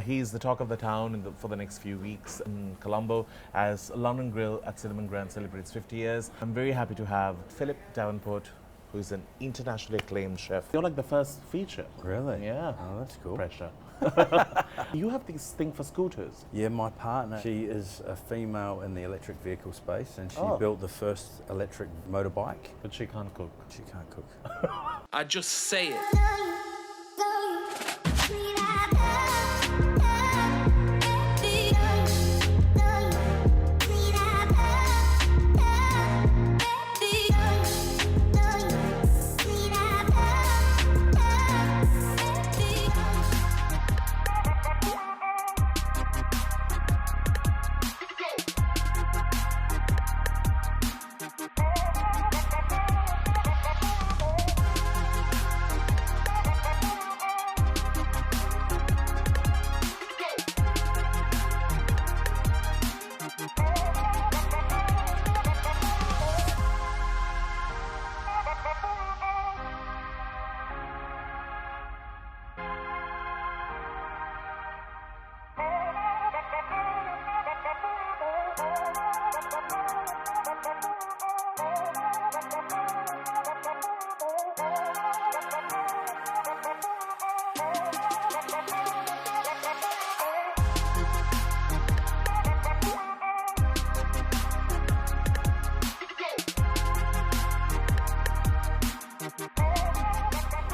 He's the talk of the town for the next few weeks in Colombo as London Grill at Cinnamon Grand celebrates 50 years. I'm very happy to have Phillip Devanport, who's an internationally acclaimed chef. You're like the first feature. Really? Yeah. Oh, that's cool. Pressure. You have this thing for scooters. Yeah, my partner, she is a female in the electric vehicle space, and she Oh. built the first electric motorbike. But she can't cook. She can't cook. I just say it.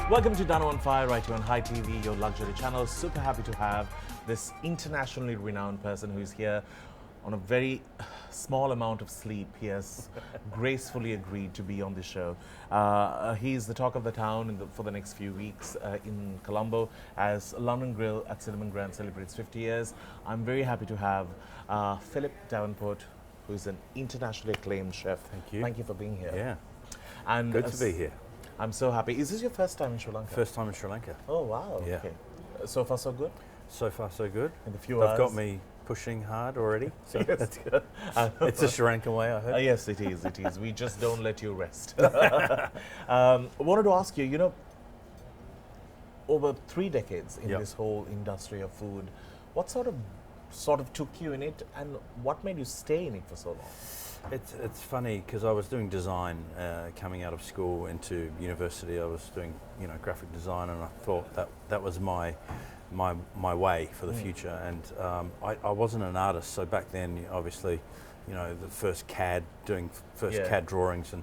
Welcome to Danu on Fire, right here on Hi TV, your luxury channel. Super happy to have this internationally renowned person who's here on a very small amount of sleep. He has gracefully agreed to be on the show. He's the talk of the town for the next few weeks in Colombo as London Grill at Cinnamon Grand celebrates 50 years. I'm very happy to have Phillip Devanport, who's an internationally acclaimed chef. Thank you. Thank you for being here. Yeah, And good to be here. I'm so happy. Is this your first time in Sri Lanka? First time in Sri Lanka. Oh, wow. Yeah. Okay. So far, so good? So far, so good. In a few They've hours. got me pushing hard already. So Yes. that's good. It's a Sri Lankan way, I heard. Yes, it is. It is. We just don't let you rest. Wanted to ask you, you know, over 3 decades in Yep. this whole industry of food, what sort of took you in it, and what made you stay in it for so long? It's funny because I was doing design coming out of school into university. I was doing graphic design, and I thought that was my way for the future. And I wasn't an artist, so back then obviously, the first CAD CAD drawings,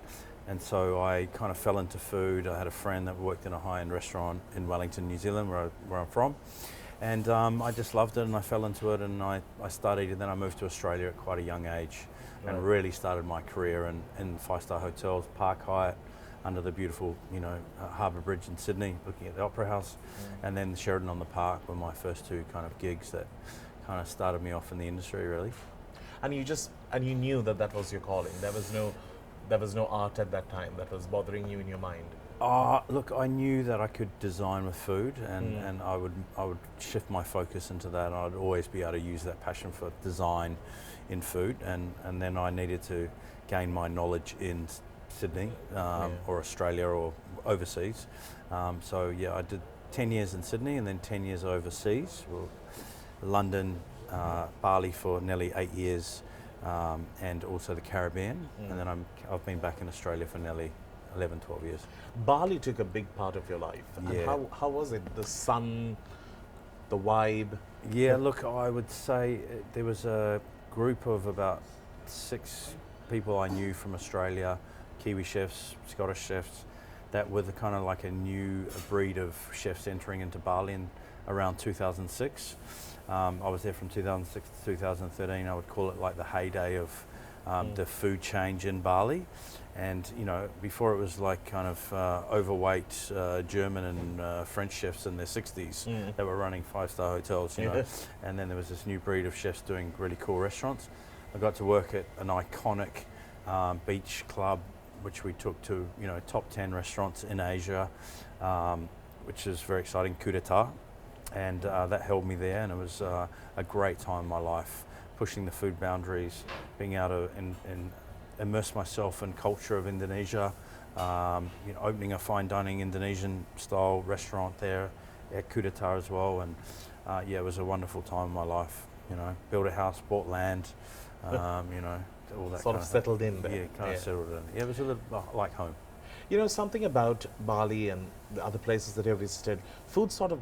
and so I kind of fell into food. I had a friend that worked in a high-end restaurant in Wellington, New Zealand, where I'm from. And I just loved it, and I fell into it, and I studied, and then I moved to Australia at quite a young age, and really started my career in five-star hotels, Park Hyatt, under the beautiful, Harbour Bridge in Sydney, looking at the Opera House, and then Sheraton on the Park were my first two kind of gigs that kind of started me off in the industry, really. And you knew that was your calling. There was no art at that time that was bothering you in your mind. Look, I knew that I could design with food, and I would shift my focus into that. And I'd always be able to use that passion for design in food, and then I needed to gain my knowledge in Sydney or Australia or overseas. So yeah, I did 10 years in Sydney and then 10 years overseas. Well, London, Bali for nearly 8 years, and also the Caribbean. And then I've been back in Australia for nearly 11, 12 years. Bali took a big part of your life. Yeah. And how was it? The sun, the vibe? Yeah, look, I would say there was a group of about 6 people I knew from Australia, Kiwi chefs, Scottish chefs, that were the kind of like a new breed of chefs entering into Bali in around 2006. I was there from 2006 to 2013. I would call it like the heyday of the food change in Bali. And before it was like kind of overweight German and French chefs in their 60s that were running five-star hotels, and then there was this new breed of chefs doing really cool restaurants. I got to work at an iconic beach club, which we took to top 10 restaurants in Asia, which is very exciting, Coup d'etat, and that held me there, and it was a great time in my life, pushing the food boundaries, being able to immerse myself in culture of Indonesia, opening a fine dining Indonesian style restaurant there at Coup d'etat as well, and yeah, it was a wonderful time in my life. You know, built a house, bought land, you know, all that Sort kind of settled in there. Yeah, kind of settled in. Yeah, it was a little like home. You know, something about Bali and the other places that you've visited, food sort of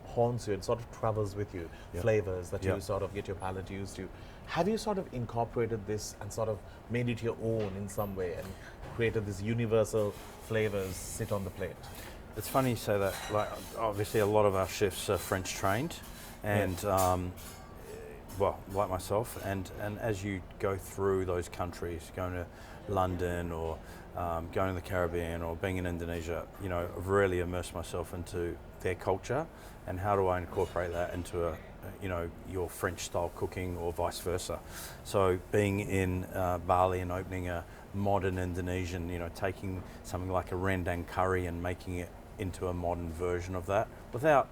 haunts you and sort of travels with you, Yep. flavors that you Yep. sort of get your palate used to. Have you sort of incorporated this and sort of made it your own in some way and created these universal flavors sit on the plate? It's funny you say that. Like, obviously, a lot of our chefs are French trained, and well, like myself. And as you go through those countries, going to London or going to the Caribbean or being in Indonesia, you know, I've really immersed myself into their culture and how do I incorporate that into a you know, your French style cooking or vice versa. So being in Bali and opening a modern Indonesian, you know, taking something like a rendang curry and making it into a modern version of that without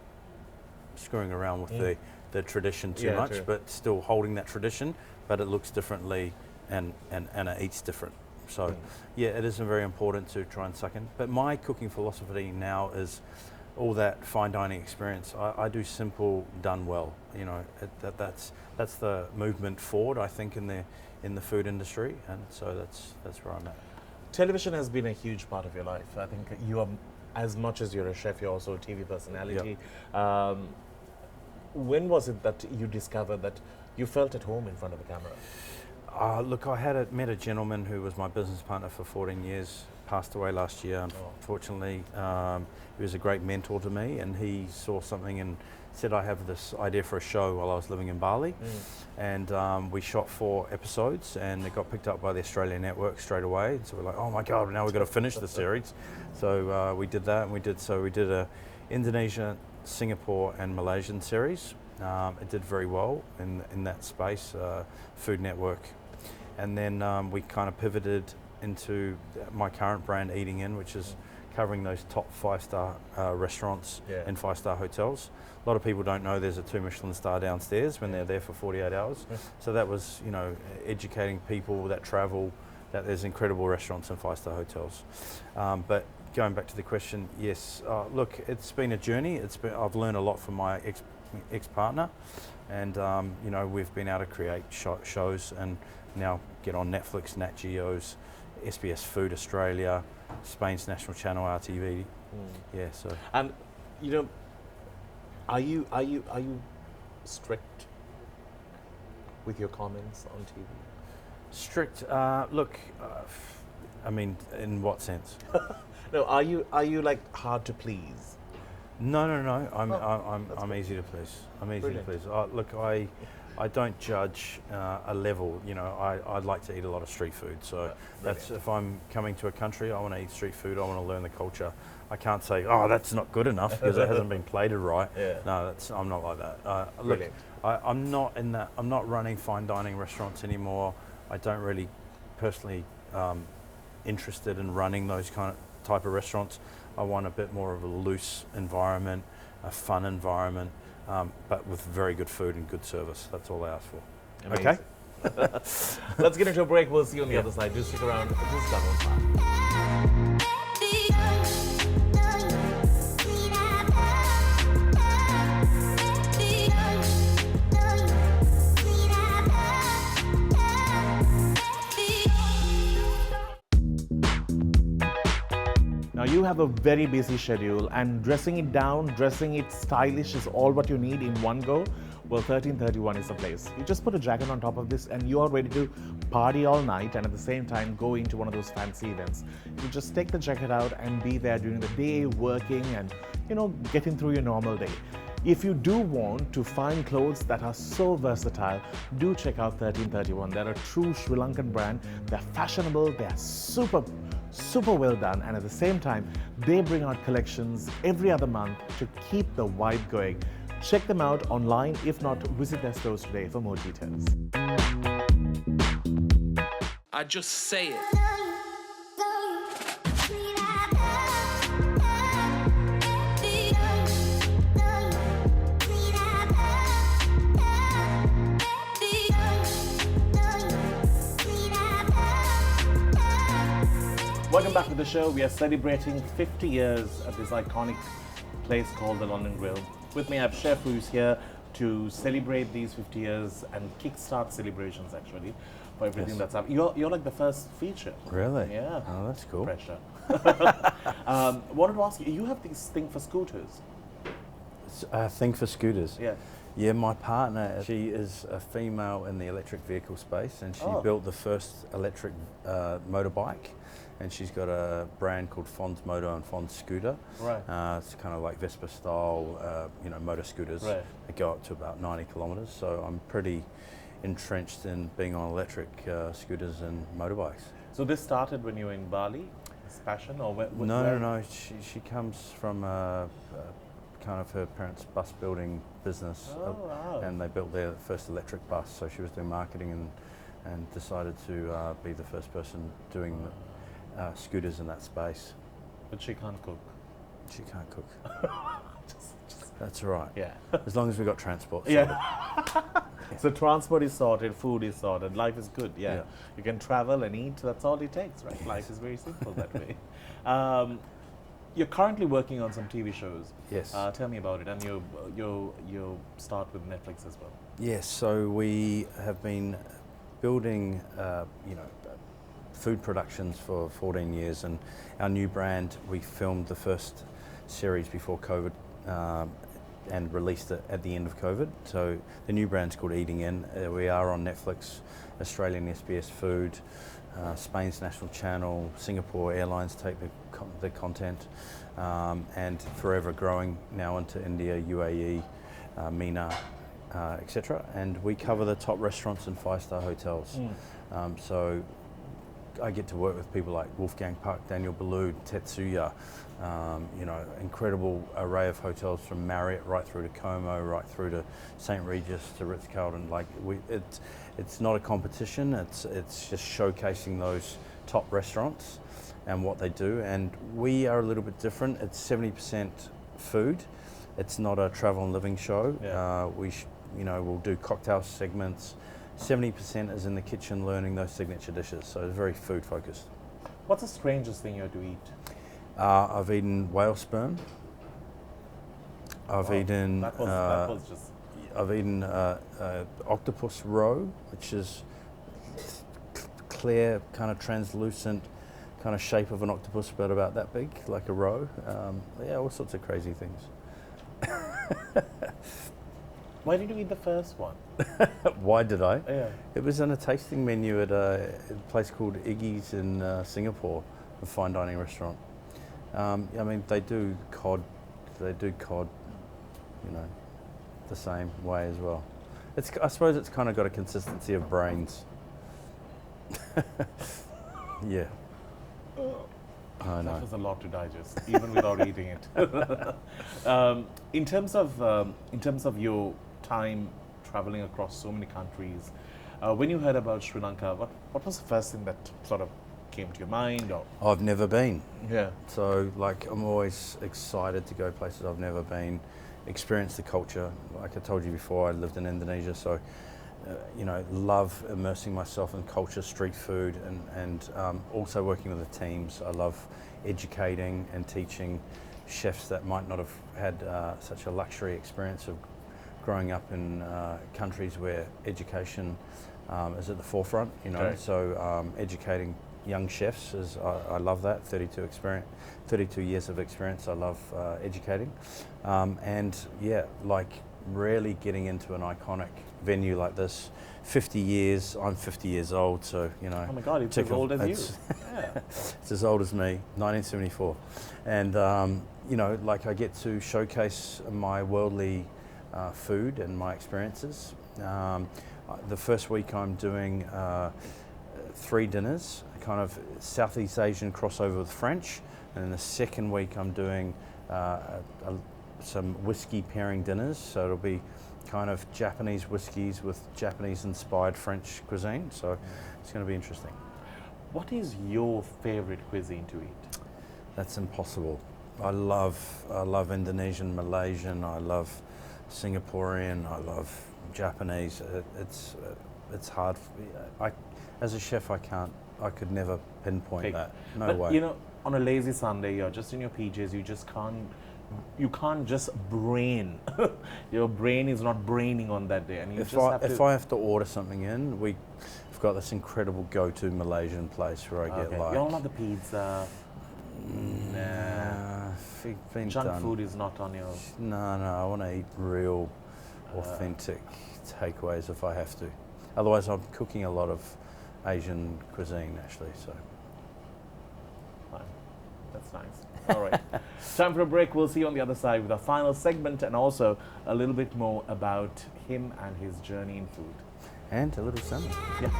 screwing around with the tradition too much, true. but still holding that tradition, but it looks differently and it eats different. So yeah, it is very important to try and suck in. But my cooking philosophy now is all that fine dining experience. I do simple, done well. You know, that's the movement forward, I think, in the food industry, and so that's where I'm at. Television has been a huge part of your life. I think you are, as much as you're a chef, you're also a TV personality. When was it that you discovered that you felt at home in front of the camera? Look, I met a gentleman who was my business partner for 14 years, passed away last year, unfortunately. He was a great mentor to me, and he saw something and said, I have this idea for a show while I was living in Bali. And we shot 4 episodes, and it got picked up by the Australian network straight away. So we're like, oh my God, now we've got to finish the series. So we did that, and we did a Indonesia, Singapore and Malaysian series. It did very well in that space, Food Network. And then we kind of pivoted into my current brand, Eating In, which is covering those top 5-star restaurants and 5-star hotels. A lot of people don't know there's a 2 Michelin star downstairs when they're there for 48 hours. So that was, you know, educating people that travel that there's incredible restaurants and 5-star hotels. But going back to the question, yes, look, it's been a journey. I've learned a lot from my ex-partner, and you know, we've been able to create shows and now get on Netflix, Nat Geo's, SBS Food Australia, Spain's national channel, RTV. Yeah, so. And you know, are you strict with your comments on TV? Strict. Look, I mean, in what sense? No, are you like hard to please? No. I'm easy to please. I'm easy to please. Look, I don't judge a level. You know, I'd like to eat a lot of street food. So that's, if I'm coming to a country, I want to eat street food. I want to learn the culture. I can't say, oh, that's not good enough because it hasn't been plated right. No, I'm not like that. Look, I'm not in that. I'm not running fine dining restaurants anymore. I don't really personally interested in running those type of restaurants. I want a bit more of a loose environment, a fun environment, but with very good food and good service. That's all I ask for. Amazing. Okay? Let's get into a break. We'll see you on the other side. Do stick around. This is Danu. Now you have a very busy schedule, and dressing it down, dressing it stylish is all what you need in one go. Well, 1331 is the place. You just put a jacket on top of this and you are ready to party all night and at the same time go into one of those fancy events. You just take the jacket out and be there during the day, working and, you know, getting through your normal day. If you do want to find clothes that are so versatile, do check out 1331. They're a true Sri Lankan brand. They're fashionable, they're super well done, and at the same time, they bring out collections every other month to keep the vibe going. Check them out online. If not, visit their stores today for more details. I just say it. Welcome back to the show. We are celebrating 50 years at this iconic place called the London Grill. With me, I have Chef who's here to celebrate these 50 years and kickstart celebrations actually for everything Yes. that's up. You're like the first feature. Really? Yeah. Oh, that's cool. Pressure. Wanted to ask you, you have this thing for scooters. Thing for scooters. Yeah. Yeah, my partner, she is a female in the electric vehicle space, and she Oh. built the first electric motorbike, and she's got a brand called Fond's Moto and Fond's Scooter. Right. It's kind of like Vespa style, motor scooters. Right. They go up to about 90 kilometres, so I'm pretty entrenched in being on electric scooters and motorbikes. So this started when you were in Bali, this passion, or where? No. She comes from kind of her parents' bus building business, Oh, wow. and they built their first electric bus. So she was doing marketing and decided to be the first person doing scooters in that space. But she can't cook. She can't cook. That's all right. Yeah. As long as we got transport. sorted. Yeah. So transport is sorted, food is sorted, life is good. Yeah. Yeah. You can travel and eat. That's all it takes, right? Life is very simple that way. You're currently working on some TV shows. Yes. Tell me about it, and you start with Netflix as well. Yes, so we have been building, food productions for 14 years, and our new brand, we filmed the first series before COVID and released it at the end of COVID. So the new brand's called Eating In. We are on Netflix, Australian SBS Food, Spain's national channel, Singapore Airlines take the content, and forever growing now into India, UAE, MENA, etc. And we cover the top restaurants and five-star hotels. So I get to work with people like Wolfgang Puck, Daniel Boulud, Tetsuya, incredible array of hotels from Marriott right through to Como, right through to St. Regis to Ritz-Carlton. It's not a competition, it's just showcasing those top restaurants and what they do. And we are a little bit different. It's 70% food. It's not a travel and living show. Yeah. We'll do cocktail segments. 70% is in the kitchen learning those signature dishes, so it's very food focused. What's the strangest thing you had to eat? I've eaten whale sperm. I've Wow, eaten. that was just. I've eaten octopus roe, which is clear, kind of translucent, kind of shape of an octopus, but about that big, like a roe. All sorts of crazy things. Why did you eat the first one? Why did I? Yeah. It was on a tasting menu at a place called Iggy's in Singapore, a fine dining restaurant. They do cod, the same way as well. I suppose it's kind of got a consistency of brains. Yeah. I know. That was a lot to digest, even without eating it. In terms of your time traveling across so many countries, when you heard about Sri Lanka, what was the first thing that sort of came to your mind? Or I've never been. yeah, So, I'm always excited to go places I've never been, experience the culture. Like I told you before, I lived in Indonesia, so, love immersing myself in culture, street food, and also working with the teams. I love educating and teaching chefs that might not have had such a luxury experience of growing up in countries where education is at the forefront, Right. So educating young chefs I love that. 32 years of experience. I love educating, and really getting into an iconic venue like this. 50 years. I'm 50 years old, so oh my God, it's as old as you. Yeah. It's as old as me. 1974, and I get to showcase my worldly food and my experiences. The first week I'm doing 3 dinners, kind of Southeast Asian crossover with French, and then the second week I'm doing some whiskey pairing dinners, so it'll be kind of Japanese whiskies with Japanese-inspired French cuisine, so it's going to be interesting. What is your favorite cuisine to eat? That's impossible. I love Indonesian, Malaysian, I love Singaporean, I love Japanese. It's hard. As a chef, I could never pinpoint Pick. that. No But way. on a lazy Sunday, you're just in your PJs, you just can't you can't just brain. Your brain is not braining on that day, and you If just I have to. if I have to order something in, we've got this incredible go-to Malaysian place where I get like. You don't love the pizza. Been Junk done. food is not on your. No, I want to eat real, authentic takeaways if I have to. Otherwise, I'm cooking a lot of Asian cuisine actually. So. Fine. That's nice. All right. Time for a break. We'll see you on the other side with our final segment and also a little bit more about him and his journey in food. And a little salmon. Yeah.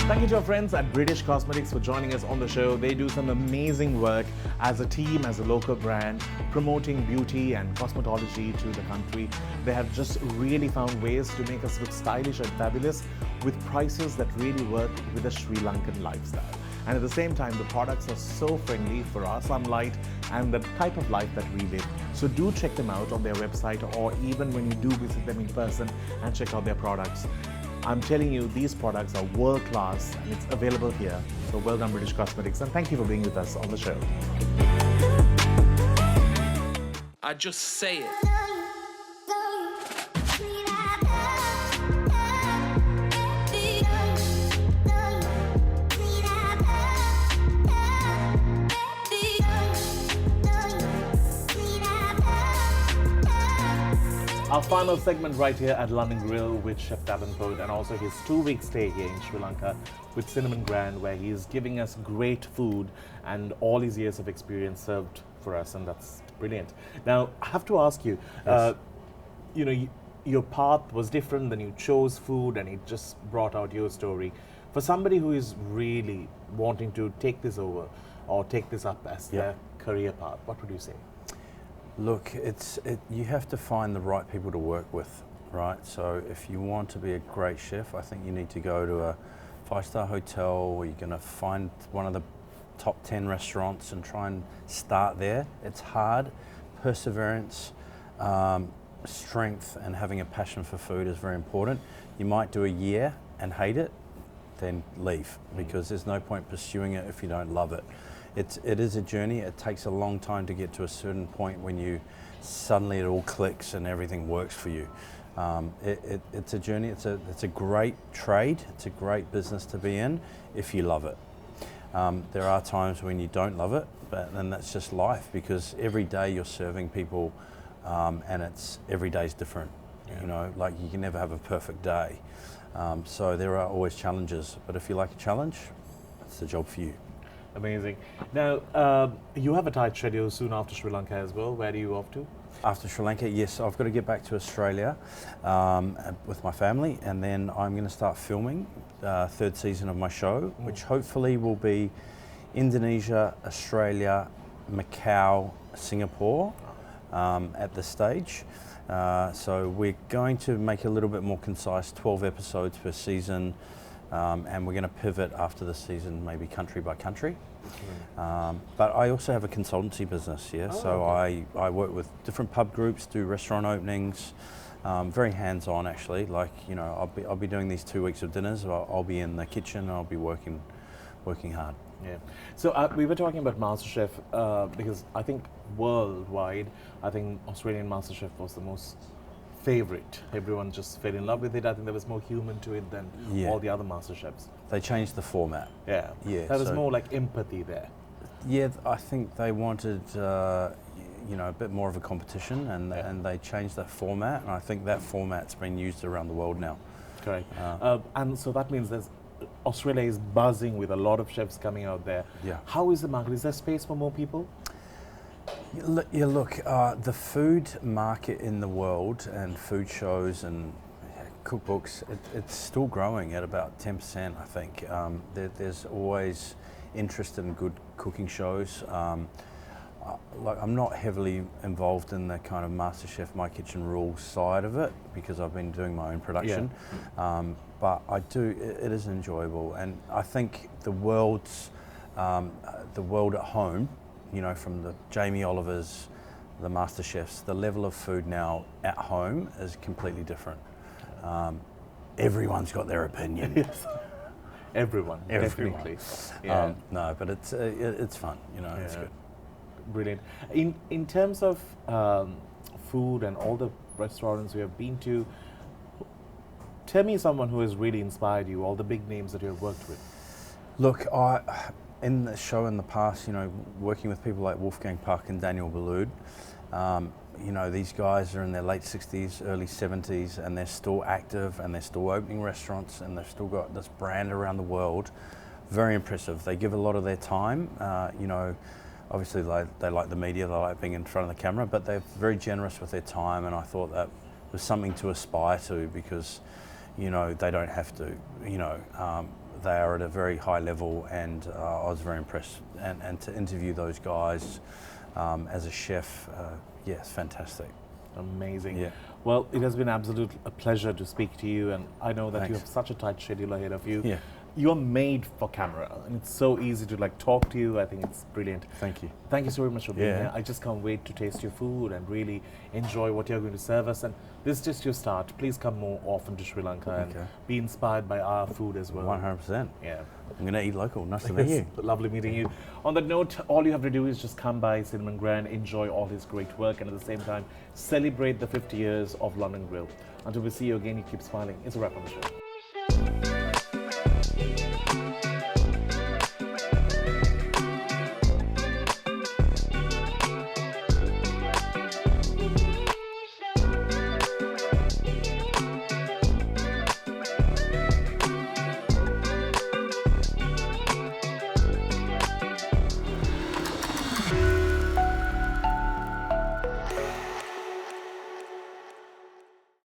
Thank you to our friends at British Cosmetics for joining us on the show. They do some amazing work as a team, as a local brand, promoting beauty and cosmetology to the country. They have just really found ways to make us look stylish and fabulous with prices that really work with a Sri Lankan lifestyle. And at the same time, the products are so friendly for our sunlight and the type of life that we live. So do check them out on their website, or even when you do visit them in person and check out their products. I'm telling you, these products are world class and it's available here. So well done, British Cosmetics, and thank you for being with us on the show. I just say it. Our final segment right here at London Grill with Chef Devanport, and also his 2-week stay here in Sri Lanka with Cinnamon Grand, where he is giving us great food and all his years of experience served for us, and that's brilliant. Now, I have to ask you, Yes. Your path was different, then you chose food and it just brought out your story. For somebody who is really wanting to take this over or take this up as Yeah. their career path, what would you say? Look, you have to find the right people to work with, right? So if you want to be a great chef, I think you need to go to a 5-star hotel, or you're going to find one of the top 10 restaurants and try and start there. It's hard. Perseverance, strength, and having a passion for food is very important. You might do a year and hate it, then leave, because there's no point pursuing it if you don't love it. It is a journey. It takes a long time to get to a certain point when you suddenly it all clicks and everything works for you. It's a journey. It's a great trade. It's a great business to be in if you love it. There are times when you don't love it, but then that's just life, because every day you're serving people, and every day's different. Yeah. You know, like you can never have a perfect day. So there are always challenges, but if you like a challenge, it's the job for you. Amazing. Now, you have a tight schedule soon after Sri Lanka as well. Where are you off to? After Sri Lanka, yes, I've got to get back to Australia with my family, and then I'm going to start filming third season of my show, which hopefully will be Indonesia, Australia, Macau, Singapore at this stage. So we're going to make it a little bit more concise, 12 episodes per season, and we're going to pivot after the season, maybe country by country. But I also have a consultancy business, yeah. So okay. I work with different pub groups, do restaurant openings, very hands-on actually. Like, you know, I'll be doing these 2 weeks of dinners. I'll be in the kitchen. I'll be working hard. Yeah. So we were talking about MasterChef because I think worldwide, I think Australian MasterChef was the most favorite. Everyone just fell in love with it. I think there was more human to it than all the other MasterChefs. They changed the format. Yeah. Yeah, There was so- more like empathy there. Yeah, I think they wanted, you know, a bit more of a competition, and they changed that format. And I think that format's been used around the world now. Correct. And so that means Australia is buzzing with a lot of chefs coming out there. Yeah. How is the market? Is there space for more people? Look, the food market in the world and food shows and cookbooks, it's still growing at about 10%, I think. There's always interest in good cooking shows. I'm not heavily involved in the kind of MasterChef My Kitchen Rules side of it, because I've been doing my own production. But I do, it is enjoyable, and I think the world at home you know, from the Jamie Olivers, the Master Chefs, the level of food now at home is completely different. Everyone's got their opinion. Yes. Everyone, definitely. Yeah. No, but it's fun, you know, it's good. Brilliant. In terms of food and all the restaurants you have been to, tell me someone who has really inspired you, all the big names that you have worked with. Look, in the show in the past, you know, working with people like Wolfgang Puck and Daniel Boulud, you know, these guys are in their late 60s, early 70s, and they're still active and they're still opening restaurants and they've still got this brand around the world. Very impressive. They give a lot of their time, you know, obviously they like the media, they like being in front of the camera, but they're very generous with their time, and I thought that was something to aspire to because, you know, they don't have to, you know, they are at a very high level, and I was very impressed. And to interview those guys as a chef, yeah, it's fantastic. Amazing. Yeah. Well, it has been absolute a pleasure to speak to you, and I know that you Thanks. have such a tight schedule ahead of you. Yeah. You're made for camera, and it's so easy to like talk to you. I think it's brilliant. Thank you. Thank you so very much for being Yeah. here. I just can't wait to taste your food and really enjoy what you're going to serve us. And this is just your start. Please come more often to Sri Lanka and Okay. be inspired by our food as well. 100%. Yeah. I'm going to eat local. Nice to meet you. Lovely meeting you. On that note, all you have to do is just come by Cinnamon Grand, enjoy all his great work, and at the same time, celebrate the 50 years of London Grill. Until we see you again, you keep smiling. It's a wrap on the show.